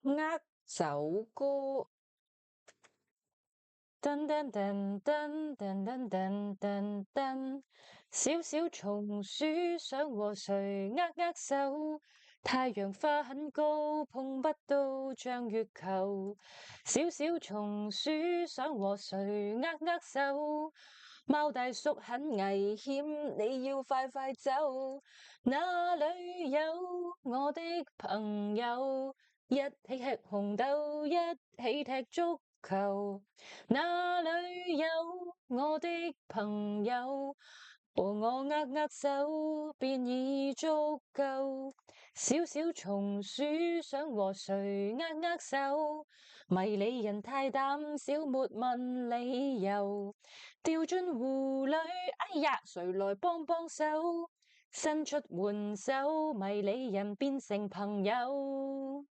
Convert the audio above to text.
握手歌，噔噔噔噔噔噔噔噔噔，小小松鼠想和誰握握手？太陽花很高，碰不到像月球。小小松鼠想和誰握握手？貓大叔很危險，你要快快走。哪裏有我的朋友？一起吃紅豆，一起踢足球。哪裏有我的朋友？和我握握手，便已足夠。小小松鼠想和誰握握手？迷你人太膽小，沒問理由。掉進湖裏，哎呀，誰來幫幫手？伸出援手，迷你人變成朋友。